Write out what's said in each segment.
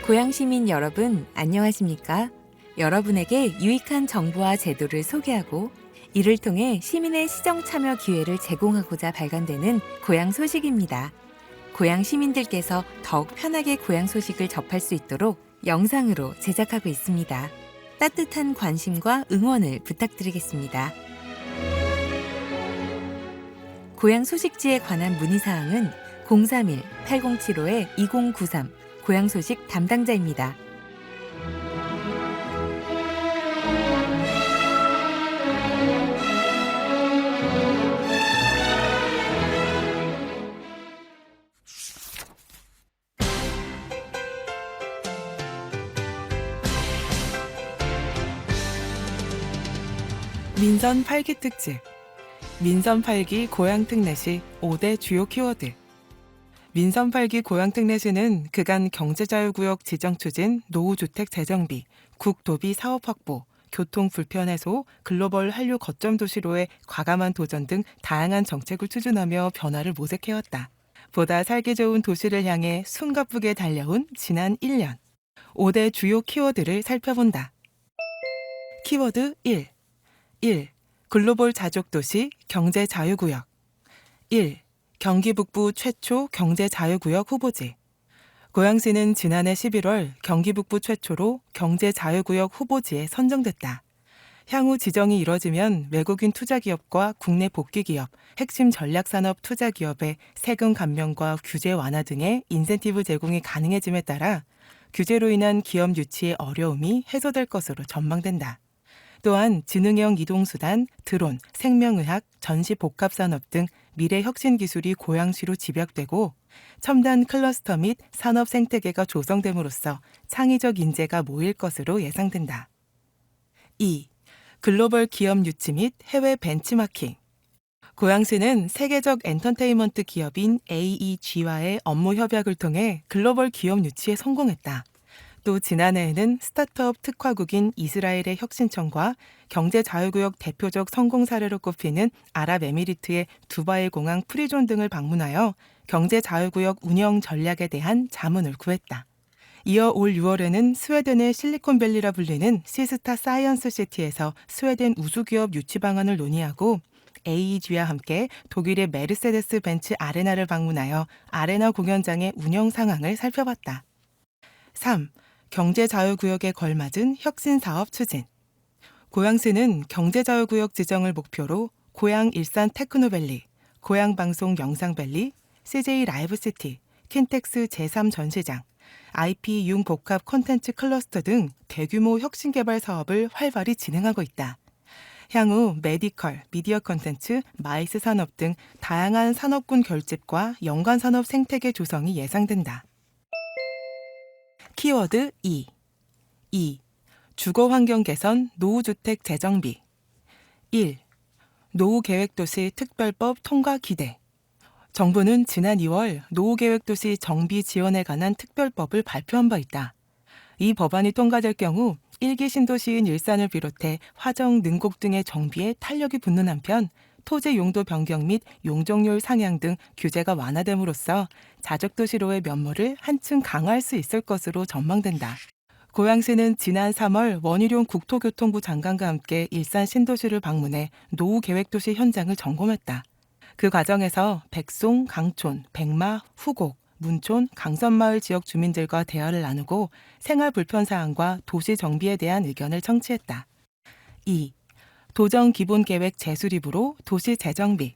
고양 시민 여러분, 안녕하십니까? 여러분에게 유익한 정보와 제도를 소개하고 이를 통해 시민의 시정 참여 기회를 제공하고자 발간되는 고양 소식입니다. 고양 시민들께서 더욱 편하게 고양 소식을 접할 수 있도록 영상으로 제작하고 있습니다. 따뜻한 관심과 응원을 부탁드리겠습니다. 고양 소식지에 관한 문의사항은 031-8075-2093 고양 소식 담당자입니다. 민선 8기 특집 민선 8기 고양 특례시 5대 주요 키워드. 민선 8기 고양 특례시는 그간 경제자유구역 지정 추진, 노후주택 재정비, 국도비 사업 확보, 교통 불편 해소, 글로벌 한류 거점 도시로의 과감한 도전 등 다양한 정책을 추진하며 변화를 모색해왔다. 보다 살기 좋은 도시를 향해 숨가쁘게 달려온 지난 1년. 5대 주요 키워드를 살펴본다. 키워드 1. 글로벌 자족도시 경제자유구역. 1. 경기 북부 최초 경제자유구역 후보지. 고양시는 지난해 11월 경기 북부 최초로 경제자유구역 후보지에 선정됐다. 향후 지정이 이뤄지면 외국인 투자기업과 국내 복귀기업, 핵심 전략산업 투자기업의 세금 감면과 규제 완화 등의 인센티브 제공이 가능해짐에 따라 규제로 인한 기업 유치의 어려움이 해소될 것으로 전망된다. 또한 지능형 이동수단, 드론, 생명의학, 전시복합산업 등 미래 혁신 기술이 고양시로 집약되고 첨단 클러스터 및 산업 생태계가 조성됨으로써 창의적 인재가 모일 것으로 예상된다. 2. 글로벌 기업 유치 및 해외 벤치마킹. 고양시는 세계적 엔터테인먼트 기업인 AEG와의 업무 협약을 통해 글로벌 기업 유치에 성공했다. 또 지난해에는 스타트업 특화국인 이스라엘의 혁신청과 경제자유구역 대표적 성공 사례로 꼽히는 아랍에미리트의 두바이 공항 프리존 등을 방문하여 경제자유구역 운영 전략에 대한 자문을 구했다. 이어 올 6월에는 스웨덴의 실리콘밸리라 불리는 시스타 사이언스 시티에서 스웨덴 우수기업 유치 방안을 논의하고 AEG와 함께 독일의 메르세데스 벤츠 아레나를 방문하여 아레나 공연장의 운영 상황을 살펴봤다. 3. 경제자유구역에 걸맞은 혁신사업 추진. 고양시는 경제자유구역 지정을 목표로 고양 일산 테크노밸리, 고양방송 영상밸리, CJ 라이브시티, 킨텍스 제3전시장, IP 융복합 콘텐츠 클러스터 등 대규모 혁신개발 사업을 활발히 진행하고 있다. 향후 메디컬, 미디어 콘텐츠, 마이스 산업 등 다양한 산업군 결집과 연관산업 생태계 조성이 예상된다. 키워드 2. 주거환경 개선, 노후주택 재정비. 1. 노후계획도시 특별법 통과 기대. 정부는 지난 2월 노후계획도시 정비 지원에 관한 특별법을 발표한 바 있다. 이 법안이 통과될 경우 1기 신도시인 일산을 비롯해 화정, 능곡 등의 정비에 탄력이 붙는 한편 토지 용도 변경 및 용적률 상향 등 규제가 완화됨으로써 자족도시로의 면모를 한층 강화할 수 있을 것으로 전망된다. 고양시는 지난 3월 원희룡 국토교통부 장관과 함께 일산 신도시를 방문해 노후계획도시 현장을 점검했다. 그 과정에서 백송, 강촌, 백마, 후곡, 문촌, 강선마을 지역 주민들과 대화를 나누고 생활 불편 사항과 도시 정비에 대한 의견을 청취했다. 2. 도정기본계획 재수립으로 도시 재정비.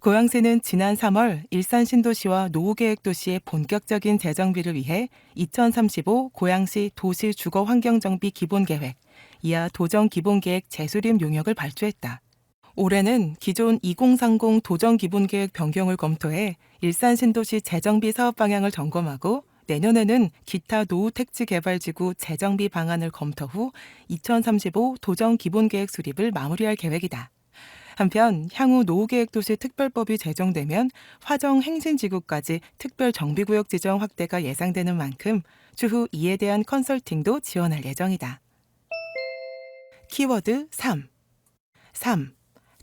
고양시는 지난 3월 일산 신도시와 노후계획도시의 본격적인 재정비를 위해 2035 고양시 도시 주거환경정비 기본계획, 이하 도정기본계획 재수립 용역을 발주했다. 올해는 기존 2030 도정기본계획 변경을 검토해 일산 신도시 재정비 사업 방향을 점검하고 내년에는 기타 노후택지개발지구 재정비 방안을 검토 후 2035 도정기본계획 수립을 마무리할 계획이다. 한편 향후 노후계획도시 특별법이 제정되면 화정 행신지구까지 특별정비구역 지정 확대가 예상되는 만큼 추후 이에 대한 컨설팅도 지원할 예정이다. 키워드 3.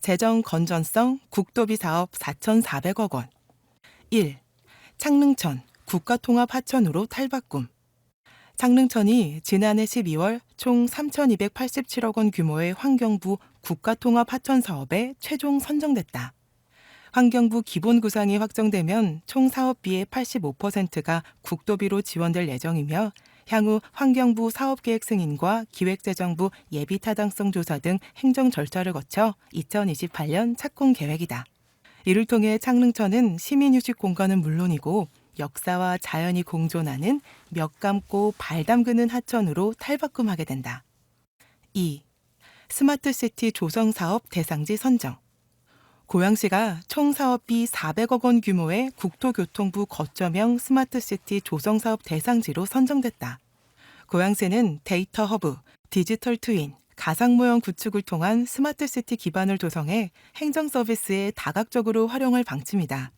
재정 건전성 국도비 사업 4,400억 원. 1. 창릉천 국가통합 하천으로 탈바꿈. 창릉천이 지난해 12월 총 3,287억 원 규모의 환경부 국가통합하천사업에 최종 선정됐다. 환경부 기본 구상이 확정되면 총 사업비의 85%가 국도비로 지원될 예정이며 향후 환경부 사업계획 승인과 기획재정부 예비타당성 조사 등 행정 절차를 거쳐 2028년 착공 계획이다. 이를 통해 창릉천은 시민휴식 공간은 물론이고 역사와 자연이 공존하는 멱 감고 발 담그는 하천으로 탈바꿈하게 된다. 2. 스마트시티 조성사업 대상지 선정. 고양시가 총 사업비 400억 원 규모의 국토교통부 거점형 스마트시티 조성사업 대상지로 선정됐다. 고양시는 데이터 허브, 디지털 트윈, 가상모형 구축을 통한 스마트시티 기반을 조성해 행정 서비스에 다각적으로 활용할 방침이다.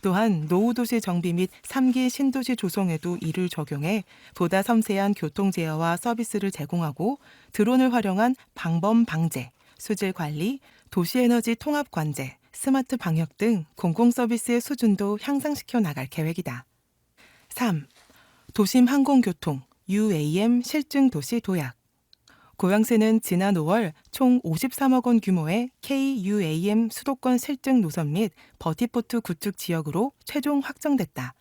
또한 노후도시 정비 및 3기 신도시 조성에도 이를 적용해 보다 섬세한 교통 제어와 서비스를 제공하고 드론을 활용한 방범 방제, 수질 관리, 도시에너지 통합 관제, 스마트 방역 등 공공 서비스의 수준도 향상시켜 나갈 계획이다. 3. 도심 항공교통 UAM 실증 도시 도약. 고양시는 지난 5월 총 53억 원 규모의 KUAM 수도권 실증 노선 및 버티포트 구축 지역으로 최종 확정됐다.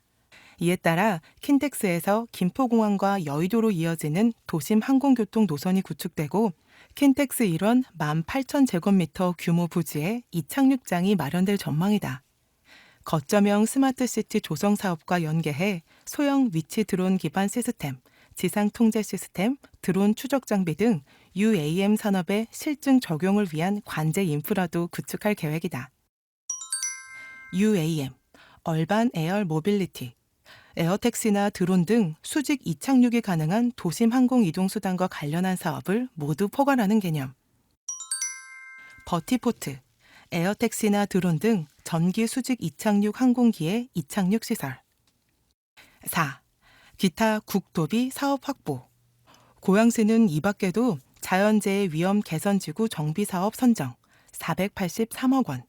이에 따라 킨텍스에서 김포공항과 여의도로 이어지는 도심 항공교통 노선이 구축되고 킨텍스 일원 18,000제곱미터 규모 부지에 이착륙장이 마련될 전망이다. 거점형 스마트시티 조성 사업과 연계해 소형 위치 드론 기반 시스템, 지상 통제 시스템, 드론 추적 장비 등 UAM 산업의 실증 적용을 위한 관제 인프라도 구축할 계획이다. UAM, 얼반 에어 모빌리티. 에어택시나 드론 등 수직 이착륙이 가능한 도심 항공 이동 수단과 관련한 사업을 모두 포괄하는 개념. 버티포트, 에어택시나 드론 등 전기 수직 이착륙 항공기의 이착륙 시설. 4. 기타 국도비 사업 확보. 고양시는 이 밖에도 자연재해 위험 개선지구 정비 사업 선정 483억 원,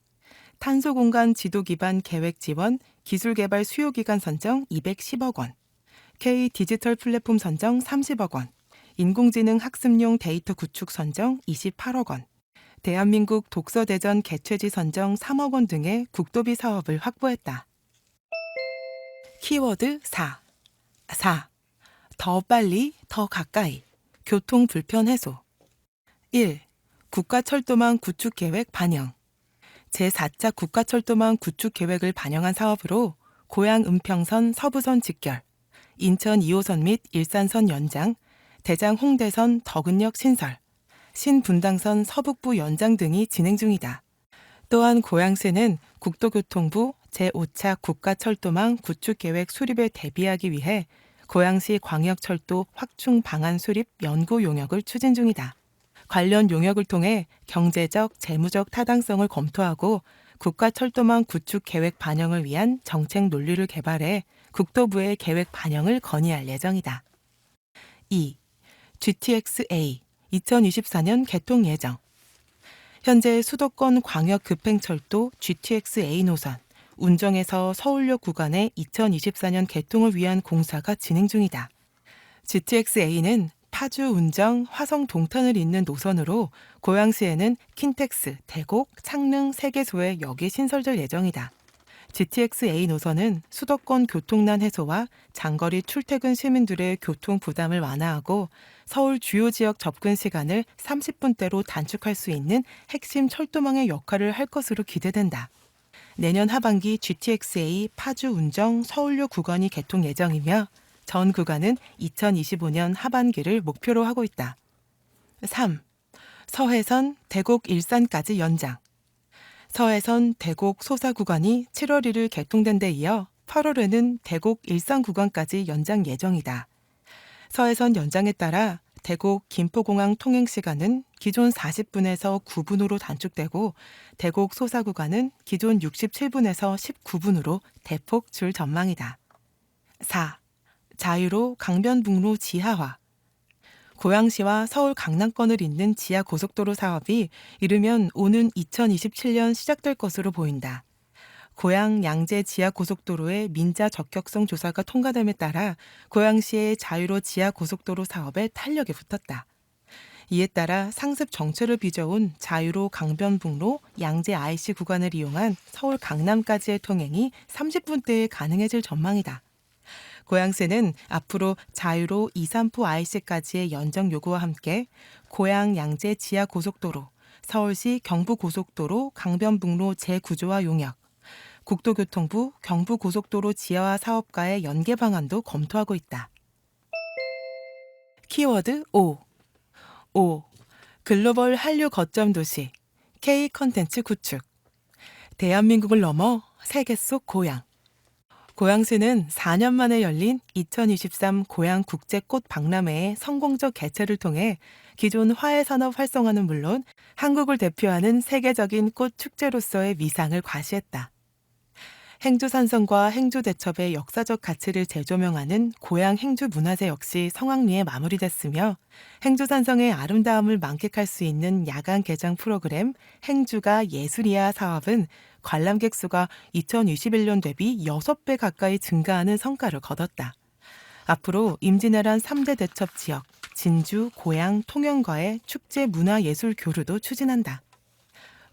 탄소공간 지도 기반 계획 지원 기술개발 수요기간 선정 210억 원, K 디지털 플랫폼 선정 30억 원, 인공지능 학습용 데이터 구축 선정 28억 원, 대한민국 독서대전 개최지 선정 3억 원 등의 국도비 사업을 확보했다. 키워드 4. 더 빨리, 더 가까이. 교통 불편 해소. 1. 국가철도망 구축계획 반영. 제4차 국가철도망 구축계획을 반영한 사업으로 고양 은평선 서부선 직결, 인천 2호선 및 일산선 연장, 대장 홍대선 덕은역 신설, 신분당선 서북부 연장 등이 진행 중이다. 또한 고양시는 국토교통부 제5차 국가철도망 구축계획 수립에 대비하기 위해 고양시 광역철도 확충 방안 수립 연구 용역을 추진 중이다. 관련 용역을 통해 경제적, 재무적 타당성을 검토하고 국가철도망 구축 계획 반영을 위한 정책 논리를 개발해 국토부의 계획 반영을 건의할 예정이다. 2. GTX-A 2024년 개통 예정. 현재 수도권 광역급행철도 GTX-A 노선, 운정에서 서울역 구간의 2024년 개통을 위한 공사가 진행 중이다. GTX-A는 파주, 운정, 화성 동탄을 잇는 노선으로 고양시에는 킨텍스, 대곡, 창릉 3개소에 역이 신설될 예정이다. GTX-A 노선은 수도권 교통난 해소와 장거리 출퇴근 시민들의 교통 부담을 완화하고 서울 주요 지역 접근 시간을 30분대로 단축할 수 있는 핵심 철도망의 역할을 할 것으로 기대된다. 내년 하반기 GTX-A 파주, 운정, 서울역 구간이 개통 예정이며 전 구간은 2025년 하반기를 목표로 하고 있다. 3. 서해선 대곡 일산까지 연장. 서해선 대곡 소사 구간이 7월 1일 개통된 데 이어 8월에는 대곡 일산 구간까지 연장 예정이다. 서해선 연장에 따라 대곡 김포공항 통행 시간은 기존 40분에서 9분으로 단축되고 대곡 소사 구간은 기존 67분에서 19분으로 대폭 줄 전망이다. 4. 자유로 강변북로 지하화. 고양시와 서울 강남권을 잇는 지하고속도로 사업이 이르면 오는 2027년 시작될 것으로 보인다. 고양 양재 지하고속도로의 민자 적격성 조사가 통과됨에 따라 고양시의 자유로 지하고속도로 사업에 탄력이 붙었다. 이에 따라 상습 정체를 빚어온 자유로 강변북로 양재 IC 구간을 이용한 서울 강남까지의 통행이 30분대에 가능해질 전망이다. 고양시는 앞으로 자유로 이산포 IC까지의 연장 요구와 함께 고양 양재 지하고속도로, 서울시 경부고속도로 강변북로 재구조화 용역, 국토교통부 경부고속도로 지하화 사업과의 연계 방안도 검토하고 있다. 키워드 5. 글로벌 한류 거점 도시 K 컨텐츠 구축. 대한민국을 넘어 세계 속 고양. 고양시는 4년 만에 열린 2023 고양 국제꽃 박람회의 성공적 개최를 통해 기존 화훼산업 활성화는 물론 한국을 대표하는 세계적인 꽃 축제로서의 위상을 과시했다. 행주산성과 행주대첩의 역사적 가치를 재조명하는 고양 행주문화제 역시 성황리에 마무리됐으며 행주산성의 아름다움을 만끽할 수 있는 야간 개장 프로그램 행주가 예술이야 사업은 관람객 수가 2021년 대비 6배 가까이 증가하는 성과를 거뒀다. 앞으로 임진왜란 3대 대첩 지역, 진주, 고양, 통영과의 축제 문화예술 교류도 추진한다.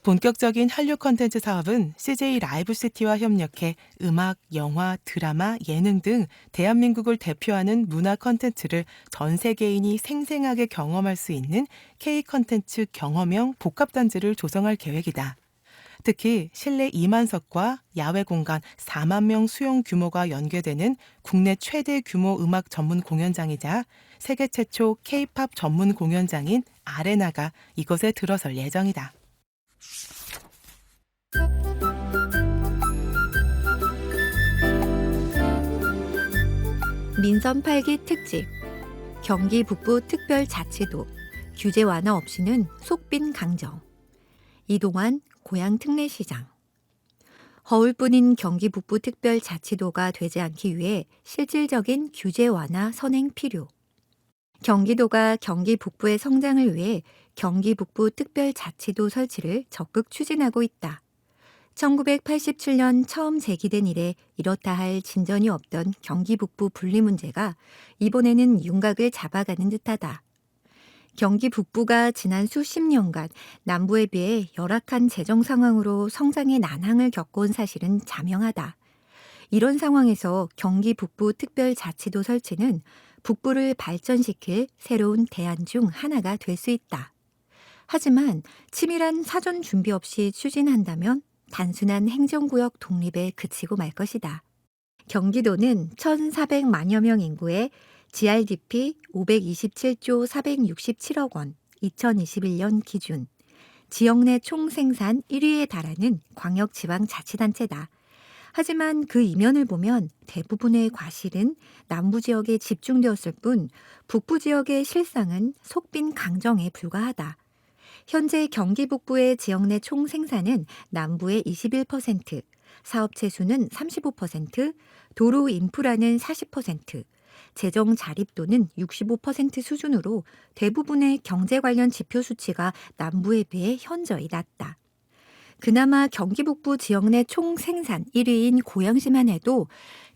본격적인 한류 콘텐츠 사업은 CJ 라이브시티와 협력해 음악, 영화, 드라마, 예능 등 대한민국을 대표하는 문화 콘텐츠를 전 세계인이 생생하게 경험할 수 있는 K 콘텐츠 경험형 복합단지를 조성할 계획이다. 특히 실내 2만석과 야외 공간 4만 명 수용 규모가 연계되는 국내 최대 규모 음악 전문 공연장이자 세계 최초 K-팝 전문 공연장인 아레나가 이곳에 들어설 예정이다. 민선 8기 특집 경기 북부 특별자치도 규제 완화 없이는 속빈 강정. 이동환 고양 특례시장. 허울뿐인 경기 북부 특별자치도가 되지 않기 위해 실질적인 규제 완화 선행 필요. 경기도가 경기 북부의 성장을 위해 경기 북부 특별자치도 설치를 적극 추진하고 있다. 1987년 처음 제기된 이래 이렇다 할 진전이 없던 경기 북부 분리 문제가 이번에는 윤곽을 잡아가는 듯하다. 경기 북부가 지난 수십 년간 남부에 비해 열악한 재정 상황으로 성장의 난항을 겪어온 사실은 자명하다. 이런 상황에서 경기 북부 특별자치도 설치는 북부를 발전시킬 새로운 대안 중 하나가 될 수 있다. 하지만 치밀한 사전 준비 없이 추진한다면 단순한 행정구역 독립에 그치고 말 것이다. 경기도는 1,400만여 명 인구의 GRDP 527조 467억 원, 2021년 기준 지역 내 총생산 1위에 달하는 광역지방자치단체다. 하지만 그 이면을 보면 대부분의 과실은 남부 지역에 집중되었을 뿐 북부 지역의 실상은 속빈 강정에 불과하다. 현재 경기 북부의 지역 내 총생산은 남부의 21%, 사업체 수는 35%, 도로 인프라는 40%, 재정 자립도는 65% 수준으로 대부분의 경제 관련 지표 수치가 남부에 비해 현저히 낮다. 그나마 경기 북부 지역 내 총생산 1위인 고양시만 해도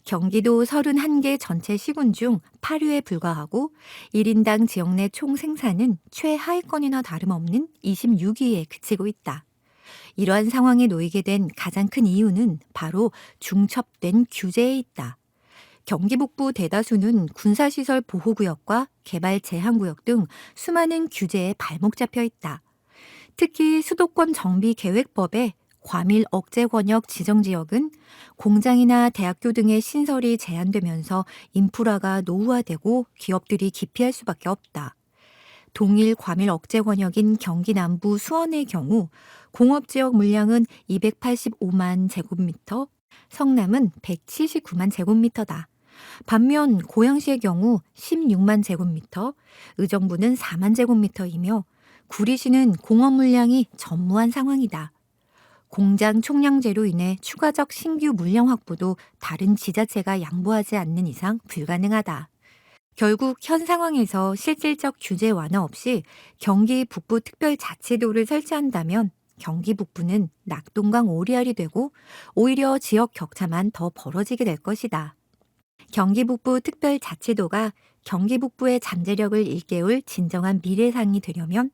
경기도 31개 전체 시군 중 8위에 불과하고 1인당 지역 내 총생산은 최하위권이나 다름없는 26위에 그치고 있다. 이러한 상황에 놓이게 된 가장 큰 이유는 바로 중첩된 규제에 있다. 경기 북부 대다수는 군사시설 보호구역과 개발 제한구역 등 수많은 규제에 발목 잡혀 있다. 특히 수도권 정비계획법에 과밀 억제 권역 지정지역은 공장이나 대학교 등의 신설이 제한되면서 인프라가 노후화되고 기업들이 기피할 수밖에 없다. 동일 과밀 억제 권역인 경기 남부 수원의 경우 공업지역 물량은 285만 제곱미터, 성남은 179만 제곱미터다. 반면 고양시의 경우 16만 제곱미터, 의정부는 4만 제곱미터이며 구리시는 공업 물량이 전무한 상황이다. 공장 총량제로 인해 추가적 신규 물량 확보도 다른 지자체가 양보하지 않는 이상 불가능하다. 결국 현 상황에서 실질적 규제 완화 없이 경기 북부 특별자치도를 설치한다면 경기 북부는 낙동강 오리알이 되고 오히려 지역 격차만 더 벌어지게 될 것이다. 경기 북부 특별자치도가 경기 북부의 잠재력을 일깨울 진정한 미래상이 되려면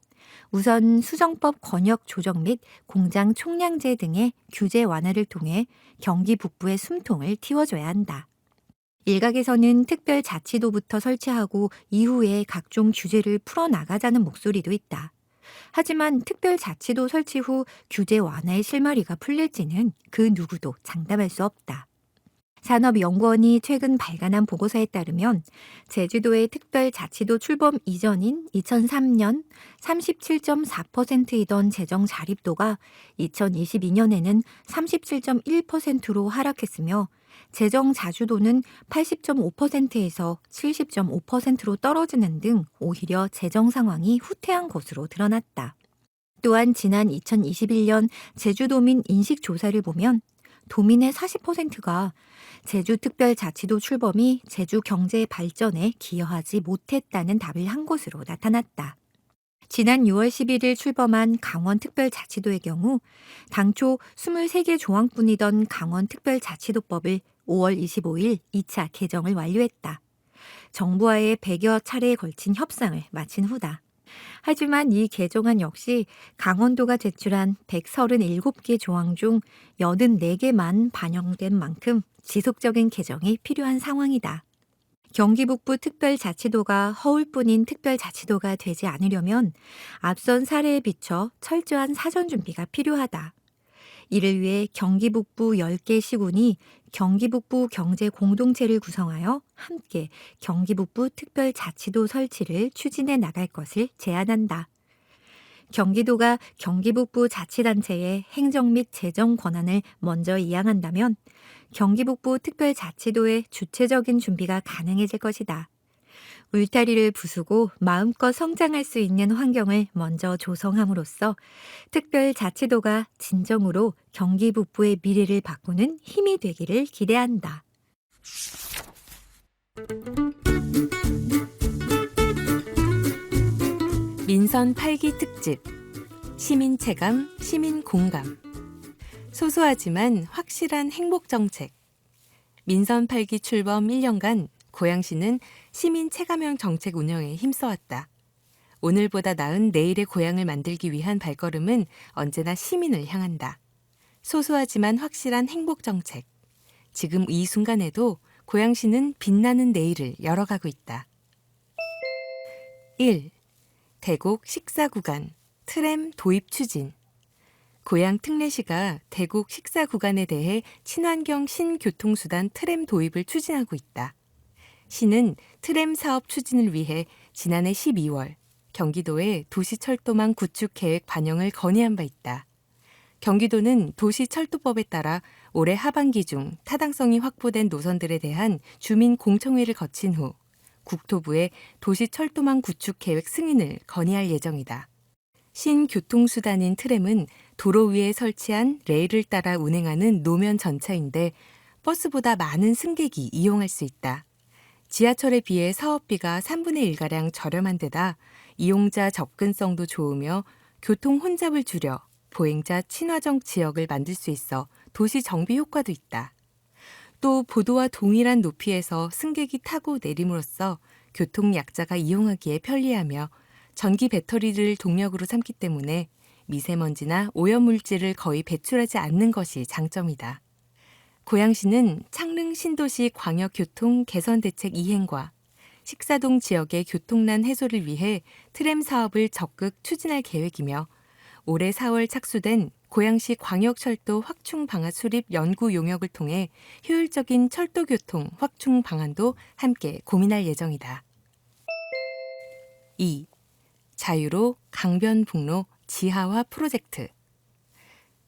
우선 수정법 권역 조정 및 공장 총량제 등의 규제 완화를 통해 경기 북부의 숨통을 틔워줘야 한다. 일각에서는 특별자치도부터 설치하고 이후에 각종 규제를 풀어나가자는 목소리도 있다. 하지만 특별자치도 설치 후 규제 완화의 실마리가 풀릴지는 그 누구도 장담할 수 없다. 산업연구원이 최근 발간한 보고서에 따르면 제주도의 특별자치도 출범 이전인 2003년 37.4%이던 재정 자립도가 2022년에는 37.1%로 하락했으며 재정 자주도는 80.5%에서 70.5%로 떨어지는 등 오히려 재정 상황이 후퇴한 것으로 드러났다. 또한 지난 2021년 제주도민 인식조사를 보면 도민의 40%가 제주특별자치도 출범이 제주 경제 발전에 기여하지 못했다는 답을 한 것으로 나타났다. 지난 6월 11일 출범한 강원특별자치도의 경우 당초 23개 조항뿐이던 강원특별자치도법을 5월 25일 2차 개정을 완료했다. 정부와의 100여 차례에 걸친 협상을 마친 후다. 하지만 이 개정안 역시 강원도가 제출한 137개 조항 중 84개만 반영된 만큼 지속적인 개정이 필요한 상황이다. 경기 북부 특별자치도가 허울뿐인 특별자치도가 되지 않으려면 앞선 사례에 비춰 철저한 사전 준비가 필요하다. 이를 위해 경기 북부 10개 시군이 경기 북부 경제 공동체를 구성하여 함께 경기 북부 특별자치도 설치를 추진해 나갈 것을 제안한다. 경기도가 경기 북부 자치단체의 행정 및 재정 권한을 먼저 이양한다면 경기 북부 특별자치도의 주체적인 준비가 가능해질 것이다. 울타리를 부수고 마음껏 성장할 수 있는 환경을 먼저 조성함으로써 특별자치도가 진정으로 경기 북부의 미래를 바꾸는 힘이 되기를 기대한다. 민선 8기 특집 시민 체감, 시민 공감 소소하지만 확실한 행복 정책 민선 8기 출범 1년간 고양시는 시민 체감형 정책 운영에 힘써왔다. 오늘보다 나은 내일의 고향을 만들기 위한 발걸음은 언제나 시민을 향한다. 소소하지만 확실한 행복 정책. 지금 이 순간에도 고양시는 빛나는 내일을 열어가고 있다. 1. 대곡 식사 구간 트램 도입 추진. 고양 특례시가 대곡 식사 구간에 대해 친환경 신교통수단 트램 도입을 추진하고 있다. 시는 트램 사업 추진을 위해 지난해 12월 경기도에 도시철도망 구축 계획 반영을 건의한 바 있다. 경기도는 도시철도법에 따라 올해 하반기 중 타당성이 확보된 노선들에 대한 주민 공청회를 거친 후 국토부에 도시철도망 구축 계획 승인을 건의할 예정이다. 신교통수단인 트램은 도로 위에 설치한 레일을 따라 운행하는 노면 전차인데 버스보다 많은 승객이 이용할 수 있다. 지하철에 비해 사업비가 3분의 1가량 저렴한 데다 이용자 접근성도 좋으며 교통 혼잡을 줄여 보행자 친화적 지역을 만들 수 있어 도시 정비 효과도 있다. 또 보도와 동일한 높이에서 승객이 타고 내림으로써 교통 약자가 이용하기에 편리하며 전기 배터리를 동력으로 삼기 때문에 미세먼지나 오염물질을 거의 배출하지 않는 것이 장점이다. 고양시는 창릉 신도시 광역교통 개선대책 이행과 식사동 지역의 교통난 해소를 위해 트램 사업을 적극 추진할 계획이며 올해 4월 착수된 고양시 광역철도 확충 방안 수립 연구 용역을 통해 효율적인 철도교통 확충 방안도 함께 고민할 예정이다. 2. 자유로 강변북로 지하화 프로젝트.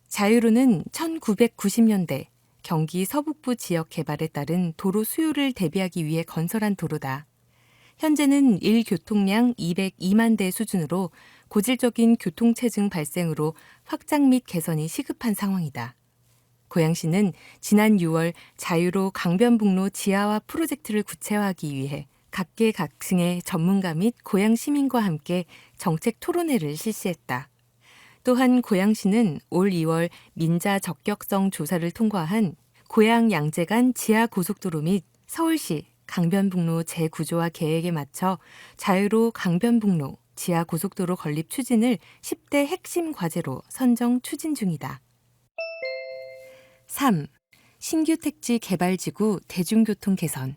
자유로는 1990년대 경기 서북부 지역 개발에 따른 도로 수요를 대비하기 위해 건설한 도로다. 현재는 1교통량 202만 대 수준으로 고질적인 교통체증 발생으로 확장 및 개선이 시급한 상황이다. 고양시는 지난 6월 자유로 강변북로 지하화 프로젝트를 구체화하기 위해 각계각층의 전문가 및 고양 시민과 함께 정책 토론회를 실시했다. 또한 고양시는 올 2월 민자 적격성 조사를 통과한 고양 양재 간 지하 고속도로 및 서울시 강변북로 재구조화 계획에 맞춰 자유로 강변북로 지하 고속도로 건립 추진을 10대 핵심 과제로 선정 추진 중이다. 3. 신규 택지 개발지구 대중교통 개선.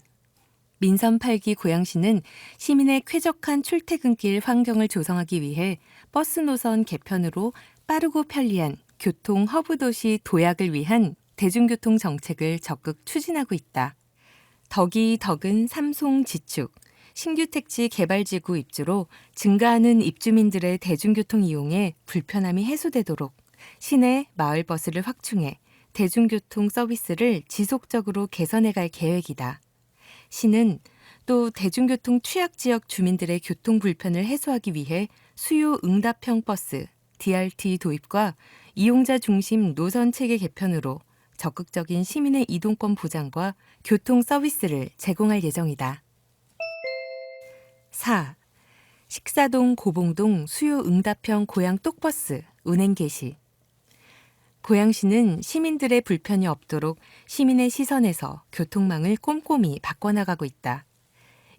민선 8기 고양시는 시민의 쾌적한 출퇴근길 환경을 조성하기 위해 버스 노선 개편으로 빠르고 편리한 교통 허브 도시 도약을 위한 대중교통 정책을 적극 추진하고 있다. 덕이 덕은 삼송 지축, 신규 택지 개발지구 입주로 증가하는 입주민들의 대중교통 이용에 불편함이 해소되도록 시내 마을버스를 확충해 대중교통 서비스를 지속적으로 개선해갈 계획이다. 시는 또 대중교통 취약지역 주민들의 교통 불편을 해소하기 위해 수요 응답형 버스, DRT 도입과 이용자 중심 노선 체계 개편으로 적극적인 시민의 이동권 보장과 교통 서비스를 제공할 예정이다. 4. 식사동 고봉동 수요 응답형 고양 똑버스 운행 개시. 고양시는 시민들의 불편이 없도록 시민의 시선에서 교통망을 꼼꼼히 바꿔나가고 있다.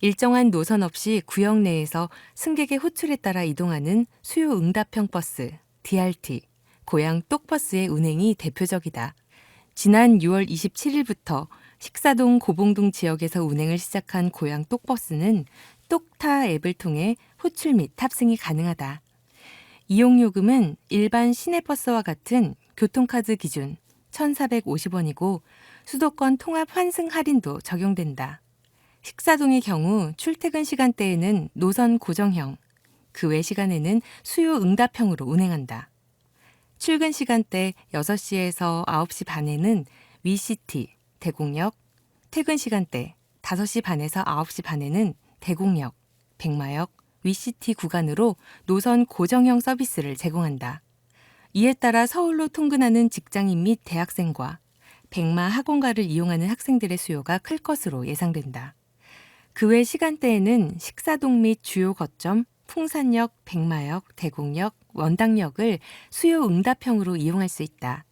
일정한 노선 없이 구역 내에서 승객의 호출에 따라 이동하는 수요 응답형 버스, DRT, 고양 똑버스의 운행이 대표적이다. 지난 6월 27일부터 식사동 고봉동 지역에서 운행을 시작한 고양 똑버스는 똑타 앱을 통해 호출 및 탑승이 가능하다. 이용요금은 일반 시내버스와 같은 교통카드 기준 1,450원이고 수도권 통합 환승 할인도 적용된다. 식사동의 경우 출퇴근 시간대에는 노선 고정형, 그 외 시간에는 수요 응답형으로 운행한다. 출근 시간대 6시에서 9시 반에는 위시티, 대곡역, 퇴근 시간대 5시 반에서 9시 반에는 대곡역, 백마역, 위시티 구간으로 노선 고정형 서비스를 제공한다. 이에 따라 서울로 통근하는 직장인 및 대학생과 백마 학원가를 이용하는 학생들의 수요가 클 것으로 예상된다. 그 외 시간대에는 식사동 및 주요 거점, 풍산역, 백마역, 대곡역, 원당역을 수요 응답형으로 이용할 수 있다.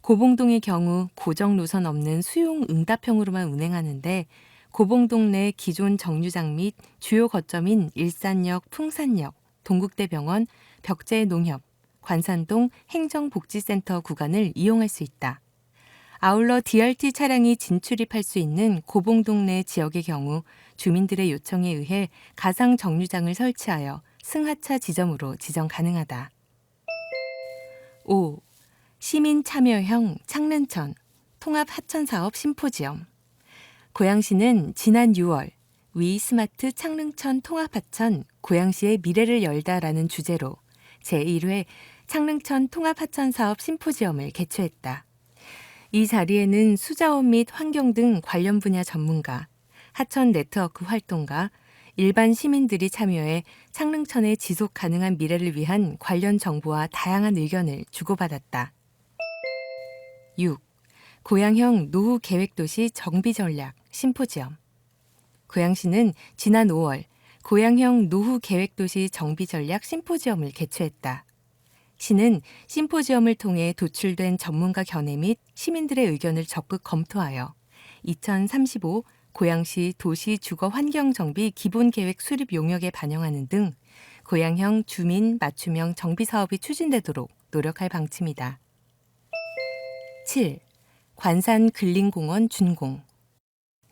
고봉동의 경우 고정 노선 없는 수용 응답형으로만 운행하는데 고봉동 내 기존 정류장 및 주요 거점인 일산역, 풍산역, 동국대병원, 벽제농협, 관산동 행정복지센터 구간을 이용할 수 있다. 아울러 DRT 차량이 진출입할 수 있는 고봉동 내 지역의 경우 주민들의 요청에 의해 가상 정류장을 설치하여 승하차 지점으로 지정 가능하다. 5. 시민 참여형 창릉천 통합 하천사업 심포지엄. 고양시는 지난 6월 위 스마트 창릉천 통합하천 고양시의 미래를 열다라는 주제로 제1회 창릉천 통합하천사업 심포지엄을 개최했다. 이 자리에는 수자원 및 환경 등 관련 분야 전문가, 하천 네트워크 활동가, 일반 시민들이 참여해 창릉천의 지속 가능한 미래를 위한 관련 정보와 다양한 의견을 주고받았다. 6. 고양형 노후 계획도시 정비 전략 심포지엄. 고양시는 지난 5월 고양형 노후 계획도시 정비 전략 심포지엄을 개최했다. 시는 심포지엄을 통해 도출된 전문가 견해 및 시민들의 의견을 적극 검토하여 2035 고양시 도시 주거 환경 정비 기본 계획 수립 용역에 반영하는 등 고양형 주민 맞춤형 정비 사업이 추진되도록 노력할 방침이다. 7. 관산 근린공원 준공.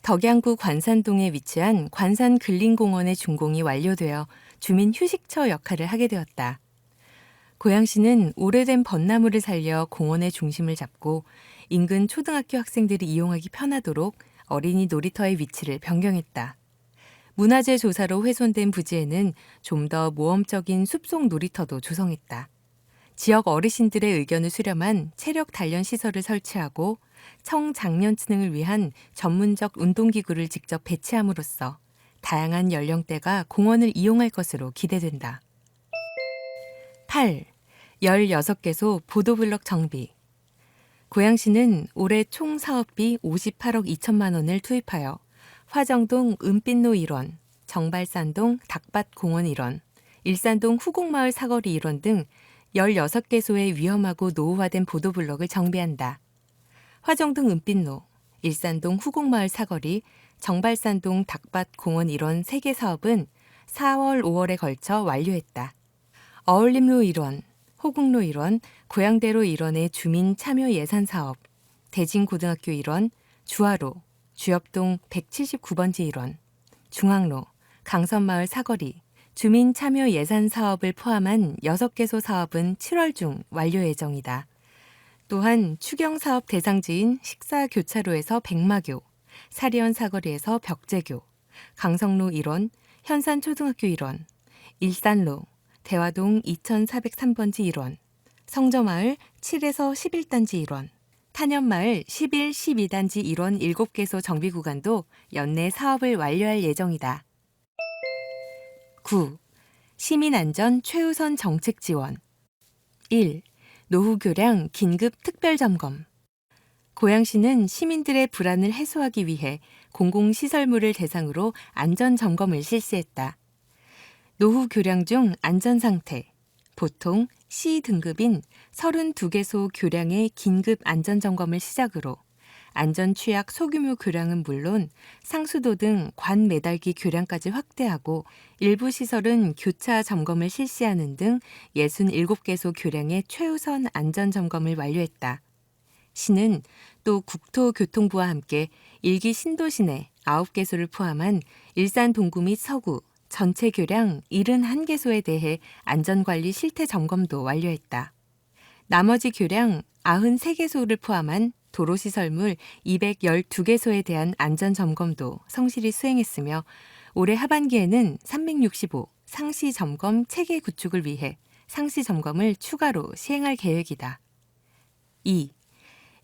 덕양구 관산동에 위치한 관산 근린공원의 준공이 완료되어 주민 휴식처 역할을 하게 되었다. 고양시는 오래된 벚나무를 살려 공원의 중심을 잡고 인근 초등학교 학생들이 이용하기 편하도록 어린이 놀이터의 위치를 변경했다. 문화재 조사로 훼손된 부지에는 좀 더 모험적인 숲속 놀이터도 조성했다. 지역 어르신들의 의견을 수렴한 체력 단련 시설을 설치하고 청장년층을 위한 전문적 운동기구를 직접 배치함으로써 다양한 연령대가 공원을 이용할 것으로 기대된다. 8. 16개소 보도블럭 정비. 고양시는 올해 총 사업비 58억 2천만 원을 투입하여 화정동 은빛로 1원, 정발산동 닭밭공원 1원, 일산동 후곡마을 사거리 1원 등 16개소의 위험하고 노후화된 보도블록을 정비한다. 화정동 은빛로, 일산동 후곡마을 사거리, 정발산동 닭밭 공원 일원 3개 사업은 4월, 5월에 걸쳐 완료했다. 어울림로 일원, 호국로 일원, 고양대로 일원의 주민 참여 예산 사업, 대진고등학교 일원, 주하로, 주엽동 179번지 일원, 중앙로, 강선마을 사거리, 주민 참여 예산 사업을 포함한 6개소 사업은 7월 중 완료 예정이다. 또한 추경사업 대상지인 식사교차로에서 백마교, 사리원 사거리에서 벽제교, 강성로 1원, 현산초등학교 1원, 일산로, 대화동 2403번지 1원, 성저마을 7에서 11단지 1원, 탄현마을 11, 12단지 1원 7개소 정비구간도 연내 사업을 완료할 예정이다. 9. 시민안전 최우선 정책 지원 1. 노후 교량 긴급 특별점검. 고양시는 시민들의 불안을 해소하기 위해 공공시설물을 대상으로 안전점검을 실시했다. 노후 교량 중 안전상태, 보통 C등급인 32개소 교량의 긴급 안전점검을 시작으로 안전취약 소규모 교량은 물론 상수도 등 관매달기 교량까지 확대하고 일부 시설은 교차 점검을 실시하는 등 67개소 교량의 최우선 안전점검을 완료했다. 시는 또 국토교통부와 함께 1기 신도시내 9개소를 포함한 일산 동구 및 서구 전체 교량 71개소에 대해 안전관리 실태 점검도 완료했다. 나머지 교량 93개소를 포함한 도로시설물 212개소에 대한 안전점검도 성실히 수행했으며 올해 하반기에는 365 상시점검 체계 구축을 위해 상시점검을 추가로 시행할 계획이다. 2.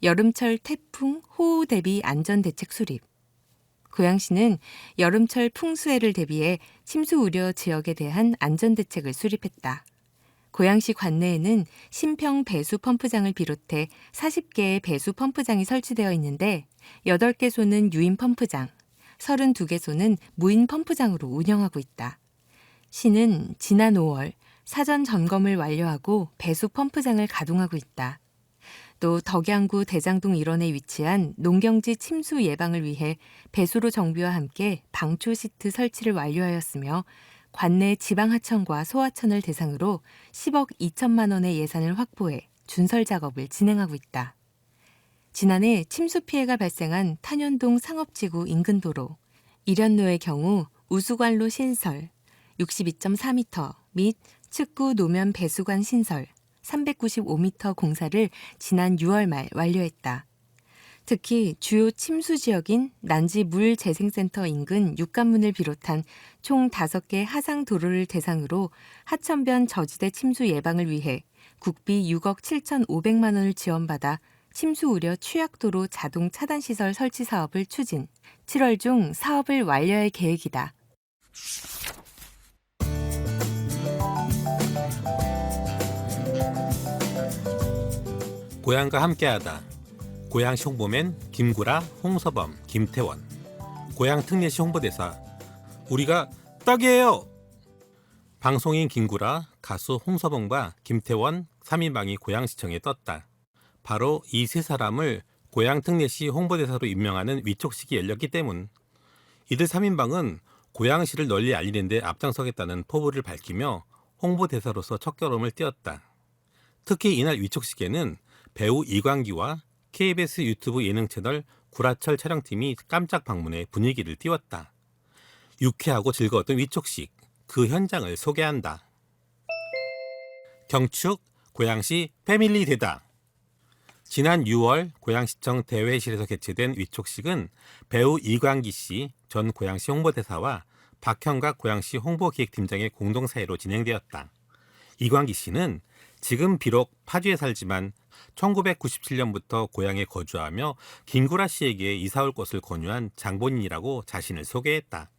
여름철 태풍, 호우 대비 안전대책 수립. 고양시는 여름철 풍수해를 대비해 침수 우려 지역에 대한 안전대책을 수립했다. 고양시 관내에는 신평 배수 펌프장을 비롯해 40개의 배수 펌프장이 설치되어 있는데 8개소는 유인 펌프장, 32개소는 무인 펌프장으로 운영하고 있다. 시는 지난 5월 사전 점검을 완료하고 배수 펌프장을 가동하고 있다. 또 덕양구 대장동 일원에 위치한 농경지 침수 예방을 위해 배수로 정비와 함께 방초 시트 설치를 완료하였으며 관내 지방하천과 소하천을 대상으로 10억 2천만 원의 예산을 확보해 준설 작업을 진행하고 있다. 지난해 침수 피해가 발생한 탄현동 상업지구 인근 도로, 일현로의 경우 우수관로 신설 62.4m 및 측구 노면 배수관 신설 395m 공사를 지난 6월 말 완료했다. 특히 주요 침수 지역인 난지 물재생센터 인근 육관문을 비롯한 총 5개 하상 도로를 대상으로 하천변 저지대 침수 예방을 위해 국비 6억 7,500만 원을 지원받아 침수 우려 취약도로 자동 차단 시설 설치 사업을 추진, 7월 중 사업을 완료할 계획이다. 고향과 함께하다. 고양시 홍보맨 김구라, 홍서범, 김태원. 고양 특례시 홍보대사. 우리가 떡이에요. 방송인 김구라, 가수 홍서범과 김태원 3인방이 고양시청에 떴다. 바로 이 세 사람을 고양 특례시 홍보대사로 임명하는 위촉식이 열렸기 때문. 이들 3인방은 고양시를 널리 알리는 데 앞장서겠다는 포부를 밝히며 홍보대사로서 첫 걸음을 띄었다. 특히 이날 위촉식에는 배우 이광기와 KBS 유튜브 예능 채널 구라철 촬영팀이 깜짝 방문해 분위기를 띄웠다. 유쾌하고 즐거웠던 위촉식, 그 현장을 소개한다. 경축 고양시 패밀리 대다. 지난 6월 고양시청 대회실에서 개최된 위촉식은 배우 이광기 씨 전 고양시 홍보대사와 박형각 고양시 홍보기획팀장의 공동사회로 진행되었다. 이광기 씨는 지금 비록 파주에 살지만 1997년부터 고향에 거주하며 김구라 씨에게 이사올 것을 권유한 장본인이라고 자신을 소개했다.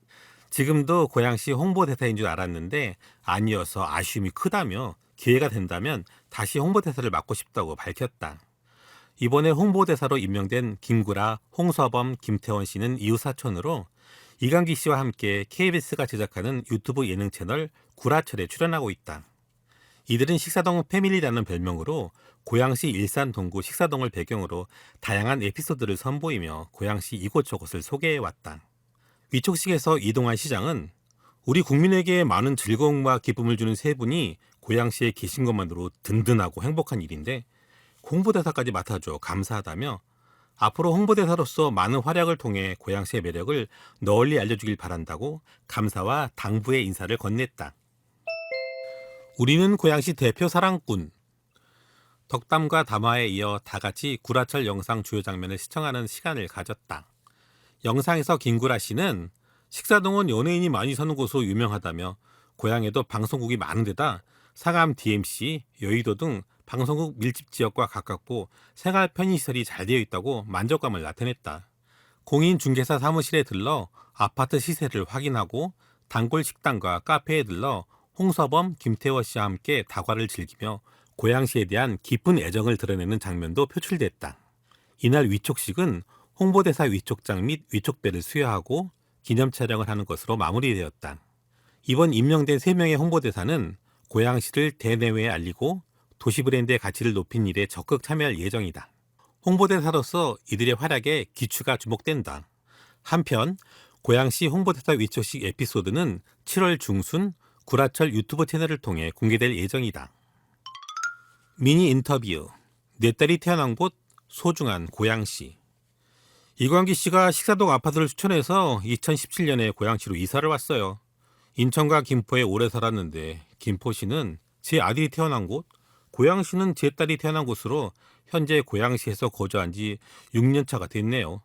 지금도 고양시 홍보대사인 줄 알았는데 아니어서 아쉬움이 크다며 기회가 된다면 다시 홍보대사를 맡고 싶다고 밝혔다. 이번에 홍보대사로 임명된 김구라, 홍서범, 김태원 씨는 이웃사촌으로 이광기 씨와 함께 KBS가 제작하는 유튜브 예능 채널 구라철에 출연하고 있다. 이들은 식사동 패밀리라는 별명으로 고양시 일산 동구 식사동을 배경으로 다양한 에피소드를 선보이며 고양시 이곳저곳을 소개해왔다. 위촉식에서 이동환 시장은 우리 국민에게 많은 즐거움과 기쁨을 주는 세 분이 고양시에 계신 것만으로 든든하고 행복한 일인데 홍보대사까지 맡아줘 감사하다며 앞으로 홍보대사로서 많은 활약을 통해 고양시의 매력을 널리 알려주길 바란다고 감사와 당부의 인사를 건넸다. 우리는 고양시 대표 사랑꾼. 덕담과 담화에 이어 다 같이 구라철 영상 주요 장면을 시청하는 시간을 가졌다. 영상에서 김구라 씨는 식사동은 연예인이 많이 사는 곳으로 유명하다며 고향에도 방송국이 많은 데다 상암 DMC, 여의도 등 방송국 밀집 지역과 가깝고 생활 편의시설이 잘 되어 있다고 만족감을 나타냈다. 공인중개사 사무실에 들러 아파트 시세를 확인하고 단골 식당과 카페에 들러 홍서범, 김태원 씨와 함께 다과를 즐기며 고양시에 대한 깊은 애정을 드러내는 장면도 표출됐다. 이날 위촉식은 홍보대사 위촉장 및 위촉배를 수여하고 기념 촬영을 하는 것으로 마무리되었다. 이번 임명된 3명의 홍보대사는 고양시를 대내외에 알리고 도시 브랜드의 가치를 높인 일에 적극 참여할 예정이다. 홍보대사로서 이들의 활약에 기추가 주목된다. 한편 고양시 홍보대사 위촉식 에피소드는 7월 중순 구라철 유튜브 채널을 통해 공개될 예정이다. 미니 인터뷰. 내 딸이 태어난 곳 소중한 고양시. 이광기 씨가 식사동 아파트를 추천해서 2017년에 고양시로 이사를 왔어요. 인천과 김포에 오래 살았는데 김포시는 제 아들이 태어난 곳, 고양시는 제 딸이 태어난 곳으로 현재 고양시에서 거주한 지 6년 차가 됐네요.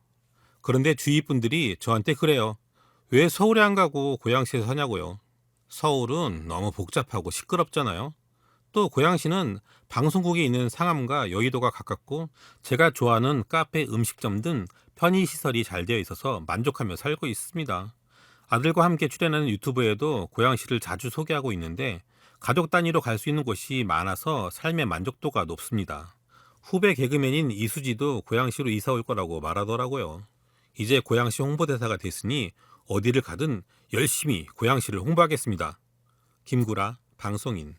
그런데 주위 분들이 저한테 그래요. 왜 서울에 안 가고 고양시에서 사냐고요. 서울은 너무 복잡하고 시끄럽잖아요. 또 고양시는 방송국이 있는 상암과 여의도가 가깝고 제가 좋아하는 카페, 음식점 등 편의시설이 잘 되어 있어서 만족하며 살고 있습니다. 아들과 함께 출연하는 유튜브에도 고양시를 자주 소개하고 있는데 가족 단위로 갈 수 있는 곳이 많아서 삶의 만족도가 높습니다. 후배 개그맨인 이수지도 고양시로 이사 올 거라고 말하더라고요. 이제 고양시 홍보대사가 됐으니 어디를 가든 열심히 고양시를 홍보하겠습니다. 김구라, 방송인.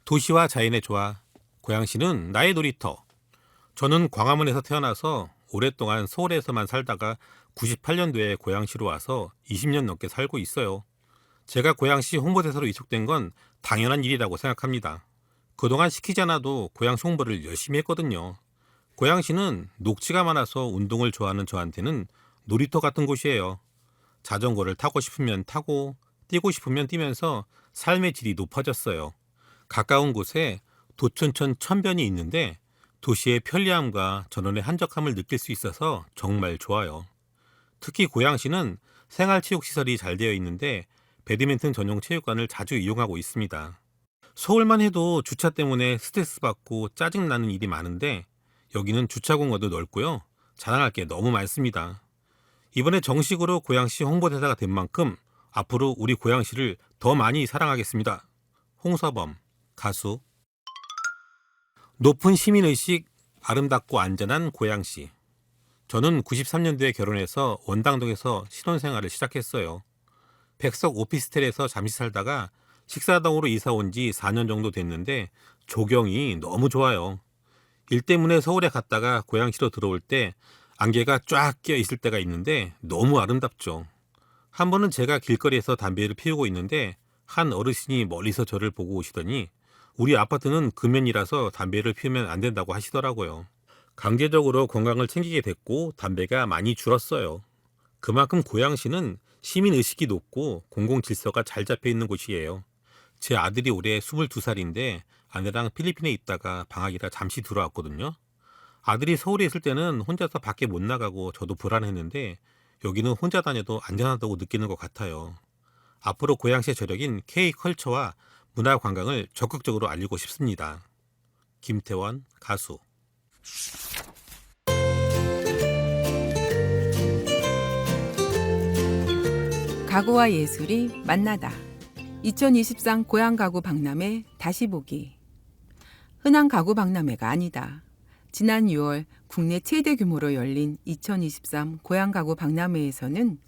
도시와 자연의 조화. 고양시는 나의 놀이터. 저는 광화문에서 태어나서 오랫동안 서울에서만 살다가 98년도에 고양시로 와서 20년 넘게 살고 있어요. 제가 고양시 홍보대사로 이촉된 건 당연한 일이라고 생각합니다. 그동안 시키지 않아도 고양시 홍보를 열심히 했거든요. 고양시는 녹지가 많아서 운동을 좋아하는 저한테는 놀이터 같은 곳이에요. 자전거를 타고 싶으면 타고 뛰고 싶으면 뛰면서 삶의 질이 높아졌어요. 가까운 곳에 도촌천 천변이 있는데 도시의 편리함과 전원의 한적함을 느낄 수 있어서 정말 좋아요. 특히 고양시는 생활체육시설이 잘 되어 있는데 배드민턴 전용 체육관을 자주 이용하고 있습니다. 서울만 해도 주차 때문에 스트레스 받고 짜증나는 일이 많은데 여기는 주차 공간도 넓고요. 자랑할 게 너무 많습니다. 이번에 정식으로 고양시 홍보대사가 된 만큼 앞으로 우리 고양시를 더 많이 사랑하겠습니다. 홍서범, 가수. 높은 시민의식, 아름답고 안전한 고양시. 저는 93년도에 결혼해서 원당동에서 신혼생활을 시작했어요. 백석 오피스텔에서 잠시 살다가 식사동으로 이사 온 지 4년 정도 됐는데 조경이 너무 좋아요. 일 때문에 서울에 갔다가 고양시로 들어올 때 안개가 쫙 끼어 있을 때가 있는데 너무 아름답죠. 한 번은 제가 길거리에서 담배를 피우고 있는데 한 어르신이 멀리서 저를 보고 오시더니 우리 아파트는 금연이라서 담배를 피우면 안 된다고 하시더라고요. 강제적으로 건강을 챙기게 됐고 담배가 많이 줄었어요. 그만큼 고양시는 시민의식이 높고 공공질서가 잘 잡혀 있는 곳이에요. 제 아들이 올해 22살인데 아내랑 필리핀에 있다가 방학이라 잠시 들어왔거든요. 아들이 서울에 있을 때는 혼자서 밖에 못 나가고 저도 불안했는데 여기는 혼자 다녀도 안전하다고 느끼는 것 같아요. 앞으로 고양시의 저력인 K컬처와 문화관광을 적극적으로 알리고 싶습니다. 김태원, 가수. 가구와 예술이 만나다. 2023 고향 가구 박람회 다시 보기. 흔한 가구 박람회가 아니다. 지난 6월 국내 최대 규모로 열린 2023 고향 가구 박람회에서는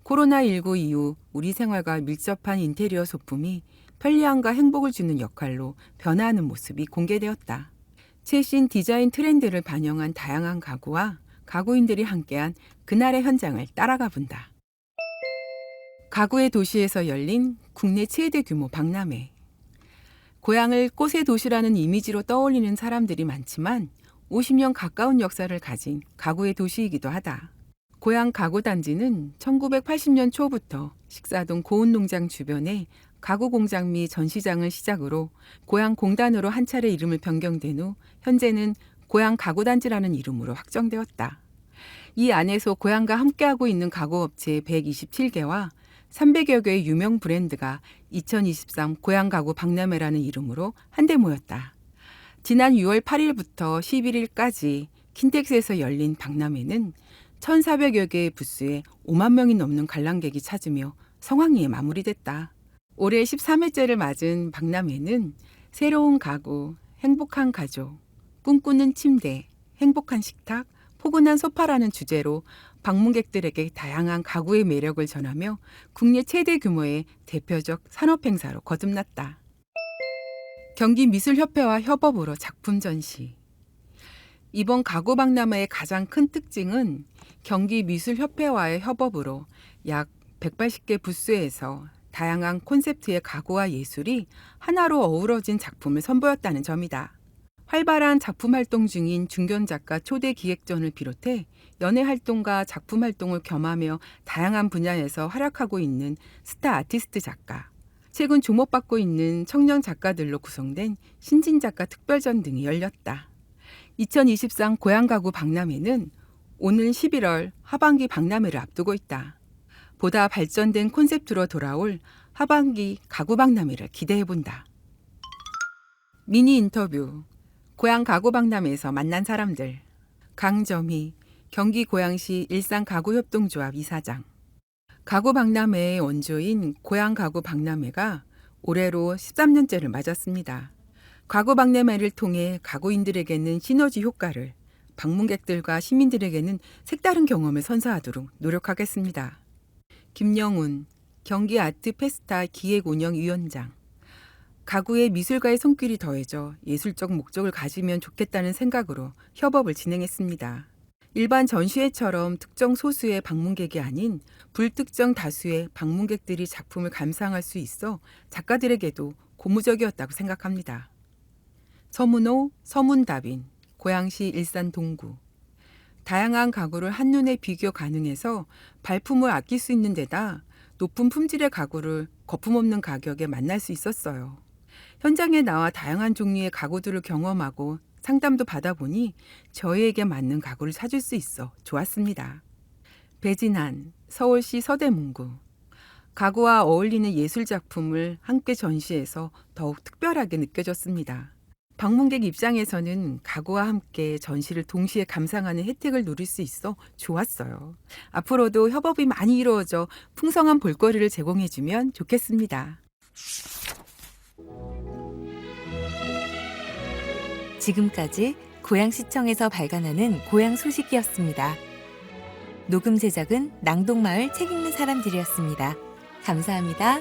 코로나19 이후 우리 생활과 밀접한 인테리어 소품이 편리함과 행복을 주는 역할로 변화하는 모습이 공개되었다. 최신 디자인 트렌드를 반영한 다양한 가구와 가구인들이 함께한 그날의 현장을 따라가 본다. 가구의 도시에서 열린 국내 최대 규모 박람회. 고향을 꽃의 도시라는 이미지로 떠올리는 사람들이 많지만 50년 가까운 역사를 가진 가구의 도시이기도 하다. 고향 가구단지는 1980년 초부터 식사동 고운농장 주변에 가구 공장 및 전시장을 시작으로 고향 공단으로 한 차례 이름을 변경된 후 현재는 고향 가구단지라는 이름으로 확정되었다. 이 안에서 고향과 함께하고 있는 가구업체 127개와 300여 개의 유명 브랜드가 2023 고향 가구 박람회라는 이름으로 한데 모였다. 지난 6월 8일부터 11일까지 킨텍스에서 열린 박람회는 1,400여 개의 부스에 5만 명이 넘는 관람객이 찾으며 성황리에 마무리됐다. 올해 13회째를 맞은 박람회는 새로운 가구, 행복한 가족, 꿈꾸는 침대, 행복한 식탁, 포근한 소파라는 주제로 방문객들에게 다양한 가구의 매력을 전하며 국내 최대 규모의 대표적 산업행사로 거듭났다. 경기미술협회와 협업으로 작품 전시. 이번 가구 박람회의 가장 큰 특징은 경기미술협회와의 협업으로 약 180개 부스에서 다양한 콘셉트의 가구와 예술이 하나로 어우러진 작품을 선보였다는 점이다. 활발한 작품 활동 중인 중견 작가 초대 기획전을 비롯해 연예 활동과 작품 활동을 겸하며 다양한 분야에서 활약하고 있는 스타 아티스트 작가, 최근 주목받고 있는 청년 작가들로 구성된 신진 작가 특별전 등이 열렸다. 2023 고향 가구 박람회는 오는 11월 하반기 박람회를 앞두고 있다. 보다 발전된 콘셉트로 돌아올 하반기 가구 박람회를 기대해본다. 미니 인터뷰. 고향 가구 박람회에서 만난 사람들. 강점희, 경기 고양시 일산가구협동조합 이사장. 가구 박람회의 원조인 고향 가구 박람회가 올해로 13년째를 맞았습니다. 가구 박람회를 통해 가구인들에게는 시너지 효과를, 방문객들과 시민들에게는 색다른 경험을 선사하도록 노력하겠습니다. 김영훈, 경기 아트 페스타 기획운영위원장. 가구에 미술가의 손길이 더해져 예술적 목적을 가지면 좋겠다는 생각으로 협업을 진행했습니다. 일반 전시회처럼 특정 소수의 방문객이 아닌 불특정 다수의 방문객들이 작품을 감상할 수 있어 작가들에게도 고무적이었다고 생각합니다. 서문호, 서문다빈, 고양시 일산 동구. 다양한 가구를 한눈에 비교 가능해서 발품을 아낄 수 있는 데다 높은 품질의 가구를 거품없는 가격에 만날 수 있었어요. 현장에 나와 다양한 종류의 가구들을 경험하고 상담도 받아보니 저희에게 맞는 가구를 찾을 수 있어 좋았습니다. 배진한, 서울시 서대문구. 가구와 어울리는 예술작품을 함께 전시해서 더욱 특별하게 느껴졌습니다. 방문객 입장에서는 가구와 함께 전시를 동시에 감상하는 혜택을 누릴 수 있어 좋았어요. 앞으로도 협업이 많이 이루어져 풍성한 볼거리를 제공해주면 좋겠습니다. 지금까지 고양시청에서 발간하는 고양 소식이었습니다. 녹음 제작은 낭동마을 책 읽는 사람들이었습니다. 감사합니다.